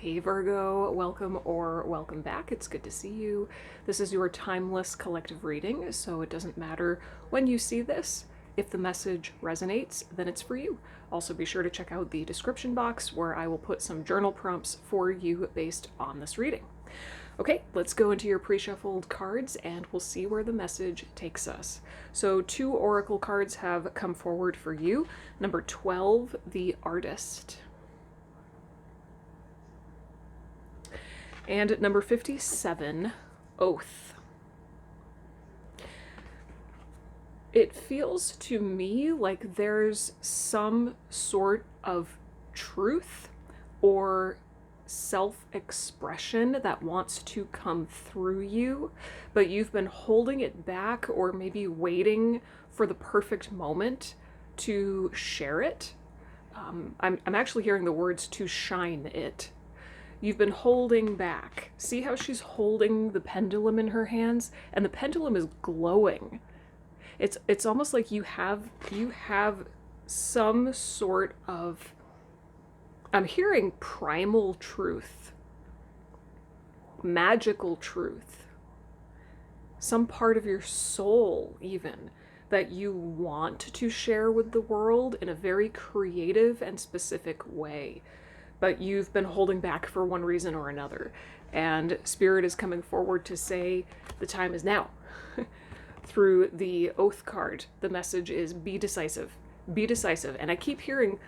Hey Virgo, welcome or welcome back. It's good to see you. This is your timeless collective reading, so it doesn't matter when you see this. If the message resonates, then it's for you. Also be sure to check out the description box where I will put some journal prompts for you based on this reading. Okay, let's go into your pre-shuffled cards and we'll see where the message takes us. So 2 oracle cards have come forward for you. Number 12, the Artist. And at number 57, Oath. It feels to me like there's some sort of truth or self-expression that wants to come through you, but you've been holding it back or maybe waiting for the perfect moment to share it. I'm actually hearing the words to shine it. You've been holding back. See how she's holding the pendulum in her hands? And the pendulum is glowing. It's almost like you have some sort of, I'm hearing primal truth, magical truth, some part of your soul even that you want to share with the world in a very creative and specific way. But you've been holding back for one reason or another. And Spirit is coming forward to say the time is now. Through the Oath card, the message is be decisive. Be decisive. And I keep hearing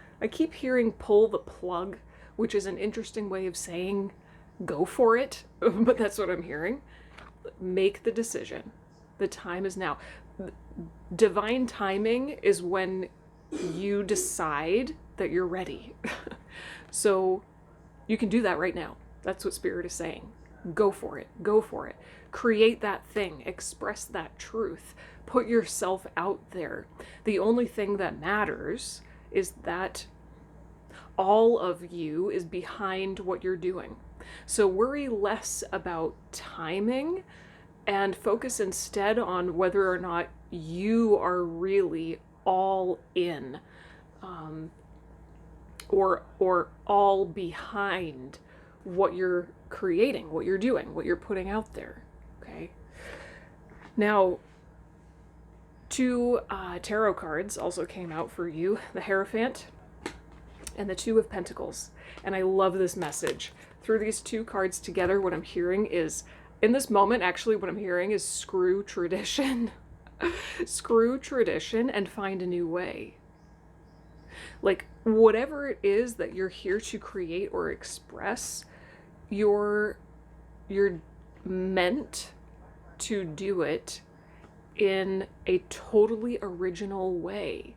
pull the plug, which is an interesting way of saying go for it, but that's what I'm hearing. Make the decision. The time is now. Divine timing is when you decide that you're ready. So you can do that right now. That's what Spirit is saying. Go for it. Go for it. Create that thing. Express that truth. Put yourself out there. The only thing that matters is that all of you is behind what you're doing. So worry less about timing and focus instead on whether or not you are really all in. Or all behind what you're creating, what you're doing, what you're putting out there, okay? Now, 2 tarot cards also came out for you, the Hierophant and the 2 of Pentacles. And I love this message. Through these 2 cards together, what I'm hearing is, in this moment, actually, what I'm hearing is screw tradition. Screw tradition and find a new way. Like, whatever it is that you're here to create or express, you're meant to do it in a totally original way.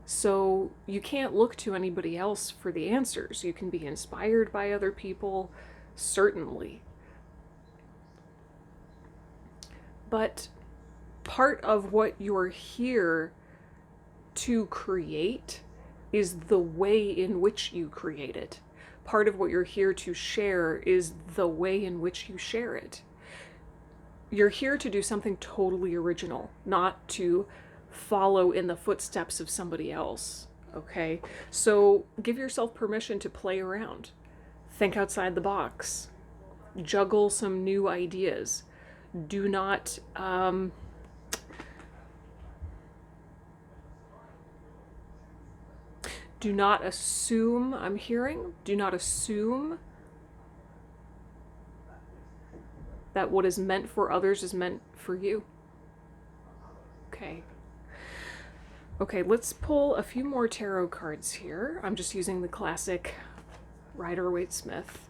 So you can't look to anybody else for the answers. You can be inspired by other people, certainly. But part of what you're here to create is the way in which you create it. Part of what you're here to share is the way in which you share it. You're here to do something totally original, not to follow in the footsteps of somebody else, okay? So give yourself permission to play around. Think outside the box. Juggle some new ideas. Do not do not assume, I'm hearing, do not assume that what is meant for others is meant for you. Okay. Okay, let's pull a few more tarot cards here. I'm just using the classic Rider-Waite-Smith.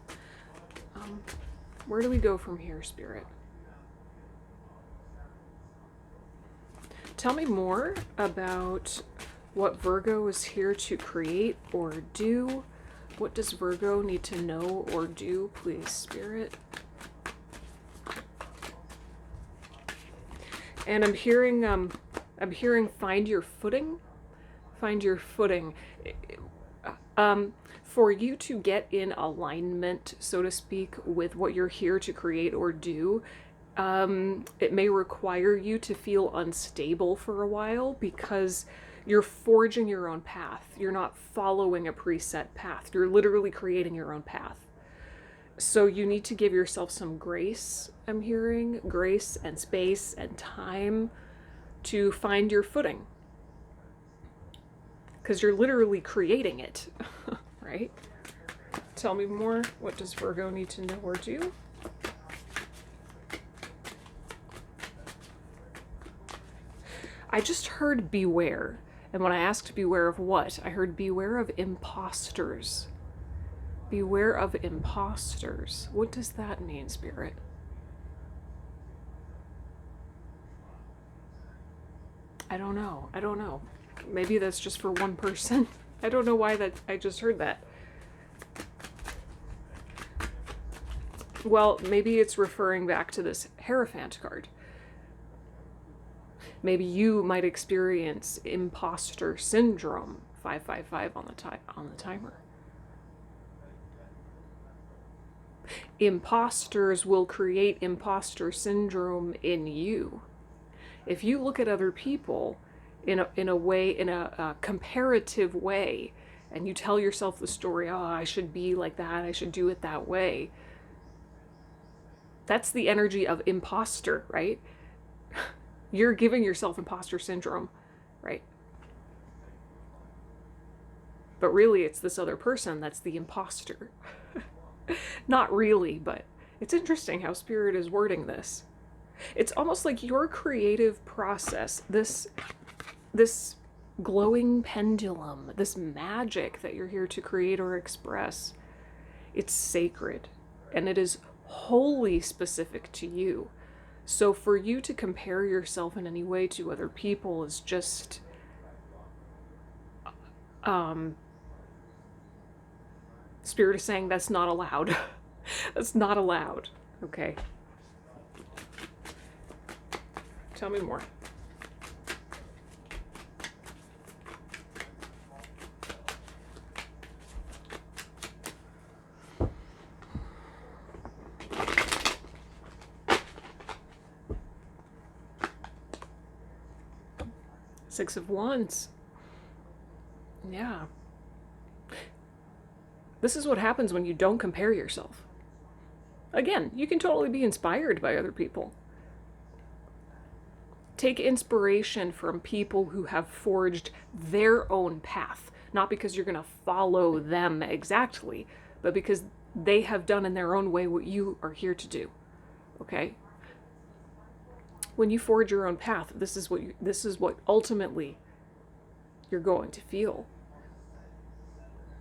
Where do we go from here, Spirit? Tell me more about what Virgo is here to create or do. What does Virgo need to know or do, please, Spirit? And I'm hearing find your footing. Find your footing. For you to get in alignment, so to speak, with what you're here to create or do, it may require you to feel unstable for a while because you're forging your own path. You're not following a preset path. You're literally creating your own path. So you need to give yourself some grace, I'm hearing, grace and space and time to find your footing. Because you're literally creating it, right? Tell me more. What does Virgo need to know or do? I just heard beware. And when I asked beware of what, I heard beware of imposters. Beware of imposters. What does that mean, Spirit? I don't know. I don't know. Maybe that's just for one person. I don't know why I just heard that. Well, maybe it's referring back to this Hierophant card. Maybe you might experience imposter syndrome, 555 on the timer. Imposters will create imposter syndrome in you. If you look at other people in a comparative way, and you tell yourself the story, oh, I should be like that, I should do it that way, that's the energy of imposter, right? You're giving yourself imposter syndrome, right? But really, it's this other person that's the imposter. Not really, but it's interesting how Spirit is wording this. It's almost like your creative process, this glowing pendulum, this magic that you're here to create or express, it's sacred, and it is wholly specific to you. So for you to compare yourself in any way to other people is just Spirit is saying that's not allowed. That's not allowed. Okay. Tell me more. Six of Wands. Yeah. This is what happens when you don't compare yourself. Again, you can totally be inspired by other people. Take inspiration from people who have forged their own path. Not because you're going to follow them exactly, but because they have done in their own way what you are here to do. Okay? When you forge your own path, this is what ultimately you're going to feel.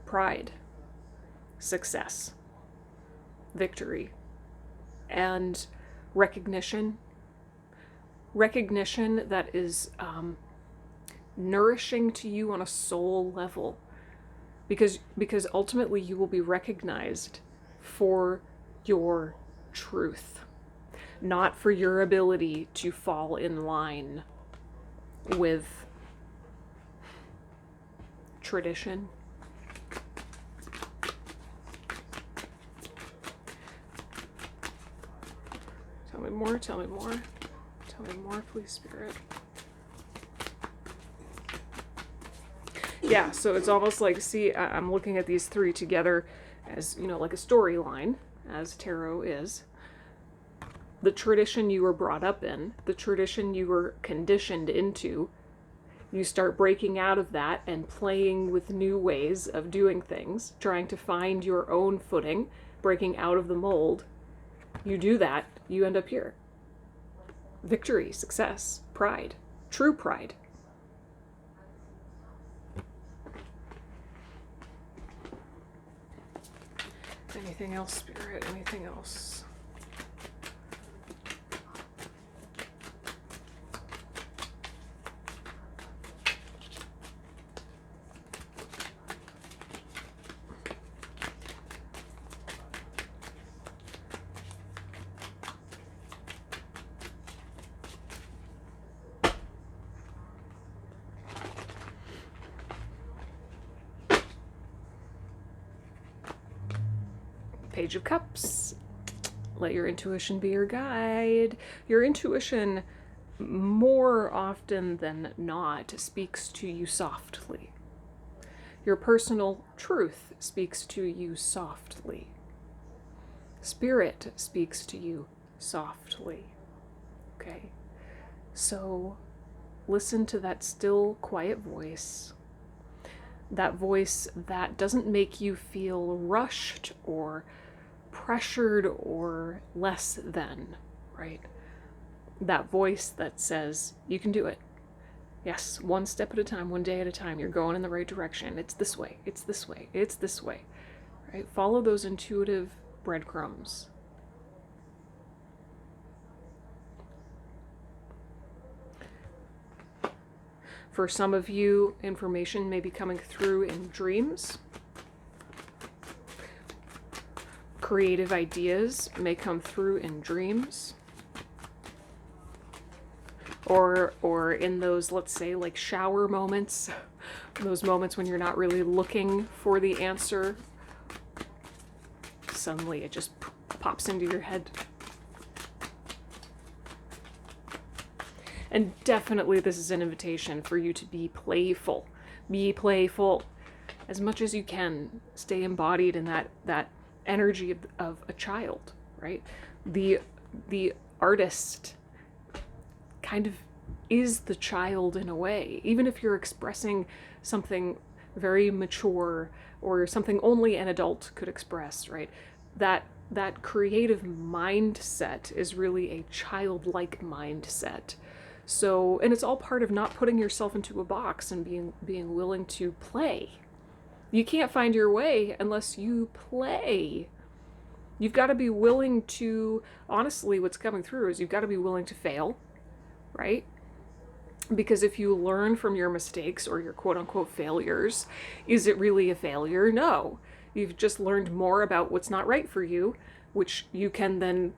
Pride, success, victory, and recognition that is nourishing to you on a soul level, because ultimately you will be recognized for your truth, not for your ability to fall in line with tradition. Tell me more, tell me more. Tell me more, please, Spirit. Yeah, so it's almost like, see, I'm looking at these three together as, like a storyline, as tarot is. The tradition you were brought up in, the tradition you were conditioned into, you start breaking out of that and playing with new ways of doing things, trying to find your own footing, breaking out of the mold. You do that, you end up here. Victory, success, pride, true pride. Anything else, Spirit? Anything else? Page of Cups. Let your intuition be your guide. Your intuition, more often than not, speaks to you softly. Your personal truth speaks to you softly. Spirit speaks to you softly. Okay? So listen to that still, quiet voice. That voice that doesn't make you feel rushed or pressured or less than, right? That voice that says, you can do it. Yes, one step at a time, one day at a time, you're going in the right direction. It's this way, it's this way, it's this way, right? Follow those intuitive breadcrumbs. For some of you, information may be coming through in dreams. Creative ideas may come through in dreams. Or in those, let's say, like shower moments, those moments when you're not really looking for the answer. Suddenly it just pops into your head. And definitely this is an invitation for you to be playful. Be playful as much as you can. Stay embodied in that energy of a child, right? The artist kind of is the child in a way. Even if you're expressing something very mature or something only an adult could express, right? That creative mindset is really a childlike mindset. So, and it's all part of not putting yourself into a box and being willing to play. You can't find your way unless you play. You've got to be willing to, honestly, what's coming through is you've got to be willing to fail, right? Because if you learn from your mistakes or your quote unquote failures, is it really a failure? No. You've just learned more about what's not right for you, which you can then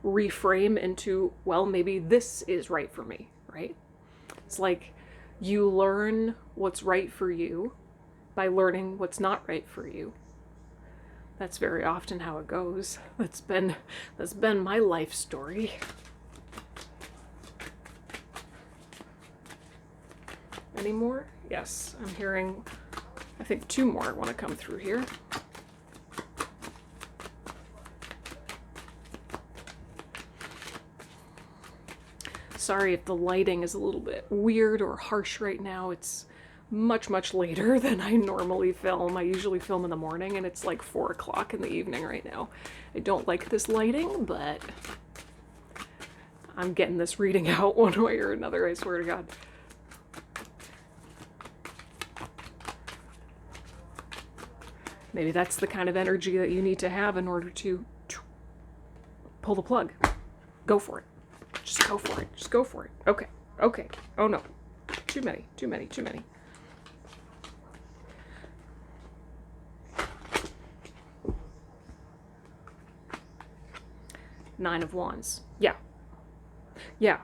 reframe into, well, maybe this is right for me, right? It's like you learn what's right for you by learning what's not right for you. That's very often how it goes. That's been my life story. Any more? Yes, I'm hearing, I think 2 more want to come through here. Sorry if the lighting is a little bit weird or harsh right now. It's much, much later than I normally film. I usually film in the morning and it's like 4 o'clock in the evening right now. I don't like this lighting, but I'm getting this reading out one way or another, I swear to God. Maybe that's the kind of energy that you need to have in order to pull the plug. Go for it. Just go for it. Just go for it. Okay. Okay. Oh no. Too many. Too many. Too many. Nine of Wands. Yeah. Yeah.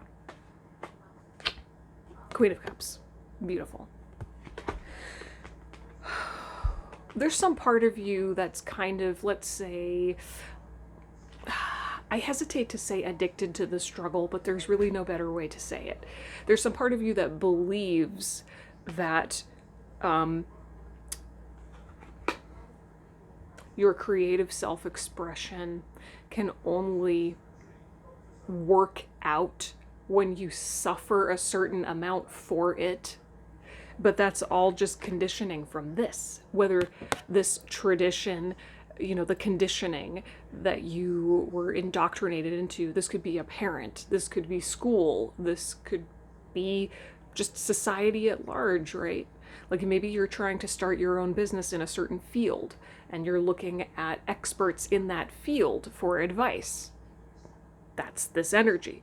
Queen of Cups. Beautiful. There's some part of you that's kind of, let's say, I hesitate to say addicted to the struggle, but there's really no better way to say it. There's some part of you that believes that your creative self-expression can only work out when you suffer a certain amount for it. But that's all just conditioning from this, whether this tradition, you know, the conditioning that you were indoctrinated into. This could be a parent, this could be school, this could be just society at large, right? Like maybe you're trying to start your own business in a certain field and you're looking at experts in that field for advice. That's this energy.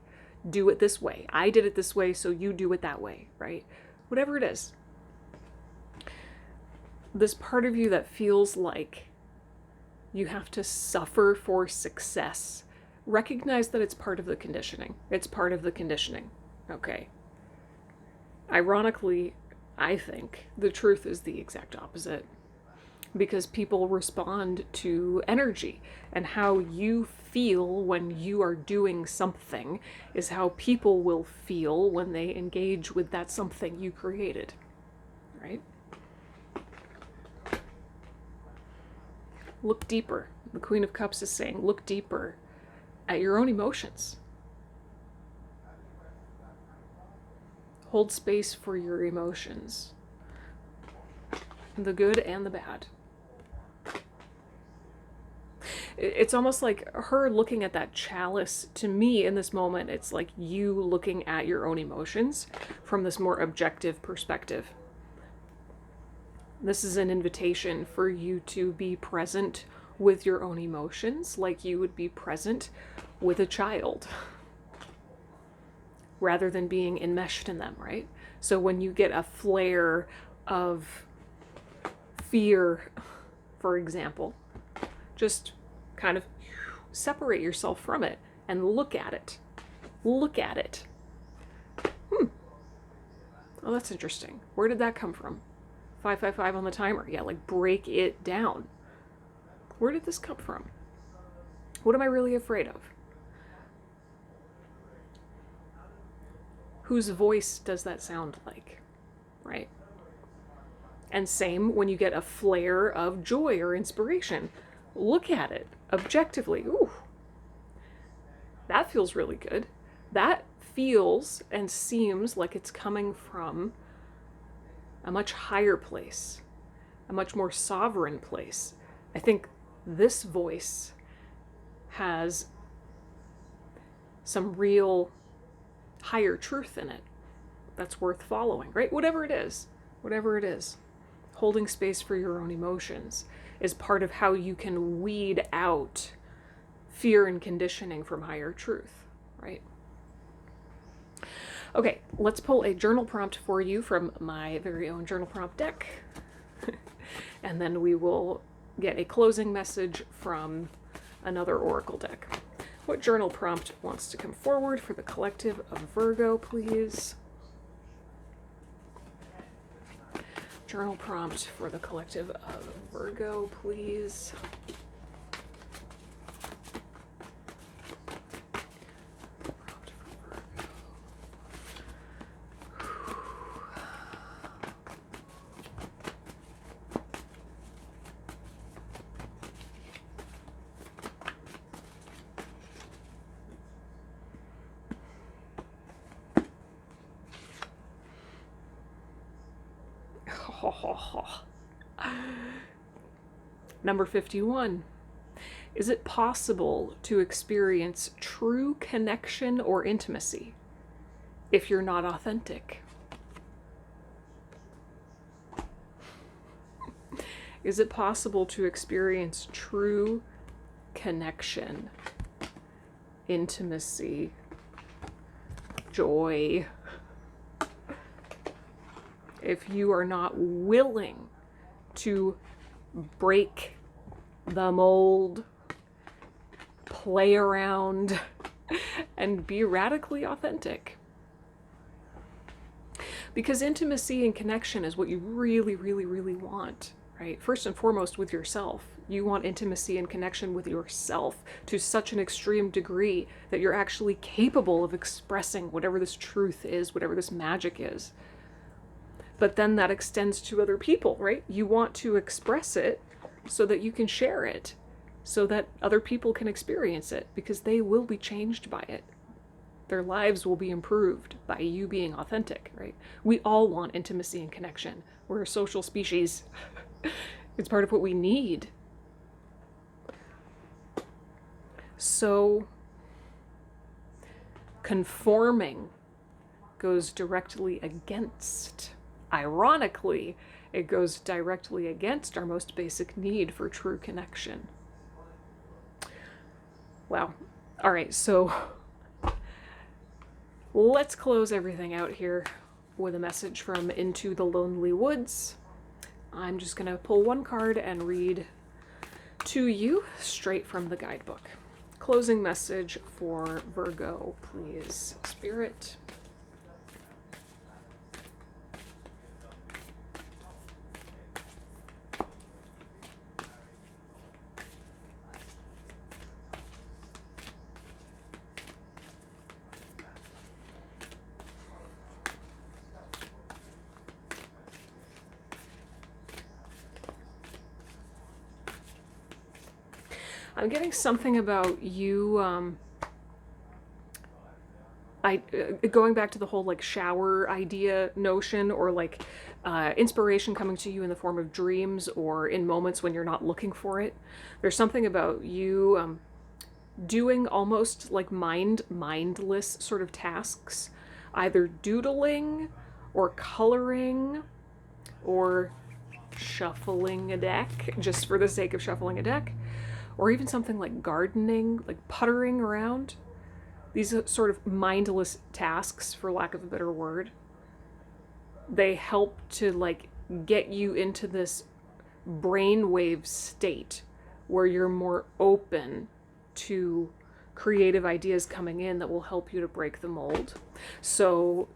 Do it this way. I did it this way, so you do it that way, right? Whatever it is. This part of you that feels like you have to suffer for success, recognize that it's part of the conditioning. It's part of the conditioning, okay? Ironically, I think the truth is the exact opposite, because people respond to energy, and how you feel when you are doing something is how people will feel when they engage with that something you created, right? Look deeper. The Queen of Cups is saying, look deeper at your own emotions. Hold space for your emotions, the good and the bad. It's almost like her looking at that chalice. To me, in this moment, it's like you looking at your own emotions from this more objective perspective. This is an invitation for you to be present with your own emotions like you would be present with a child, rather than being enmeshed in them, right? So when you get a flare of fear, for example, just kind of separate yourself from it and look at it. Look at it. Oh, that's interesting. Where did that come from? 555 on the timer. Yeah, like break it down. Where did this come from? What am I really afraid of? Whose voice does that sound like, right? And same when you get a flare of joy or inspiration. Look at it objectively. Ooh, that feels really good. That feels and seems like it's coming from a much higher place, a much more sovereign place. I think this voice has some real higher truth in it that's worth following, right? Whatever it is, holding space for your own emotions is part of how you can weed out fear and conditioning from higher truth, right? Okay, let's pull a journal prompt for you from my very own journal prompt deck. And then we will get a closing message from another oracle deck. What journal prompt wants to come forward for the collective of Virgo, please? Journal prompt for the collective of Virgo, please. Number 51. Is it possible to experience true connection or intimacy if you're not authentic? Is it possible to experience true connection, intimacy, joy, if you are not willing to break the mold, play around, and be radically authentic? Because intimacy and connection is what you really, really, really want, right? First and foremost with yourself. You want intimacy and connection with yourself to such an extreme degree that you're actually capable of expressing whatever this truth is, whatever this magic is. But then that extends to other people, right? You want to express it so that you can share it, so that other people can experience it, because they will be changed by it. Their lives will be improved by you being authentic, right? We all want intimacy and connection. We're a social species. It's part of what we need. So, conforming goes directly against. Ironically, it goes directly against our most basic need for true connection. Wow. All right, so let's close everything out here with a message from Into the Lonely Woods. I'm just going to pull one card and read to you straight from the guidebook. Closing message for Virgo, please, Spirit. I'm getting something about you, going back to the whole like shower idea notion, or like inspiration coming to you in the form of dreams or in moments when you're not looking for it. There's something about you doing almost like mindless sort of tasks, either doodling or coloring or shuffling a deck just for the sake of shuffling a deck, or even something like gardening, like puttering around. These sort of mindless tasks, for lack of a better word, they help to like get you into this brainwave state where you're more open to creative ideas coming in that will help you to break the mold. So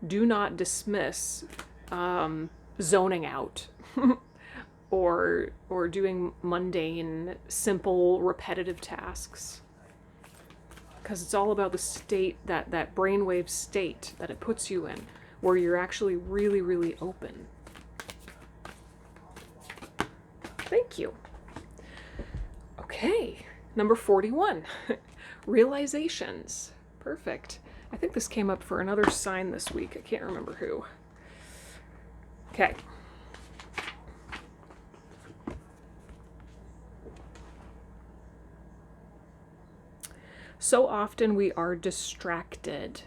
do not dismiss zoning out or doing mundane, simple, repetitive tasks, because it's all about the state, that brainwave state that it puts you in, where you're actually really, really open. Thank you. Okay, number 41, realizations. Perfect. I think this came up for another sign this week. I can't remember who. Okay. So often we are distracted.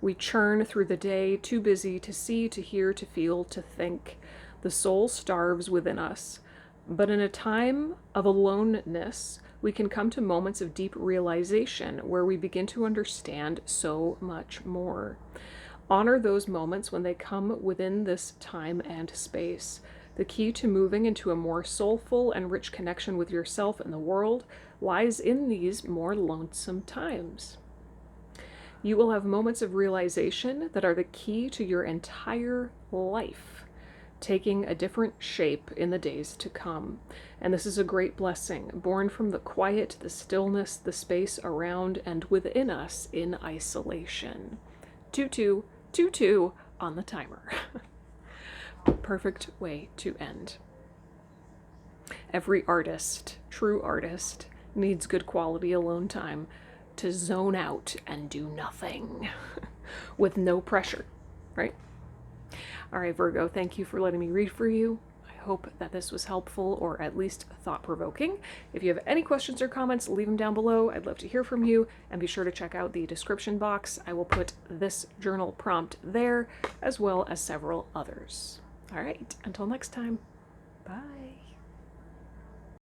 We churn through the day, too busy to see, to hear, to feel, to think. The soul starves within us. But in a time of aloneness, we can come to moments of deep realization where we begin to understand so much more. Honor those moments when they come within this time and space. The key to moving into a more soulful and rich connection with yourself and the world lies in these more lonesome times. You will have moments of realization that are the key to your entire life, taking a different shape in the days to come. And this is a great blessing, born from the quiet, the stillness, the space around and within us in isolation. 2-2 on the timer. Perfect way to end. Every artist, true artist, needs good quality alone time to zone out and do nothing with no pressure, right? All right, Virgo, thank you for letting me read for you. I hope that this was helpful or at least thought-provoking. If you have any questions or comments, leave them down below. I'd love to hear from you, and be sure to check out the description box. I will put this journal prompt there, as well as several others. All right, until next time, bye.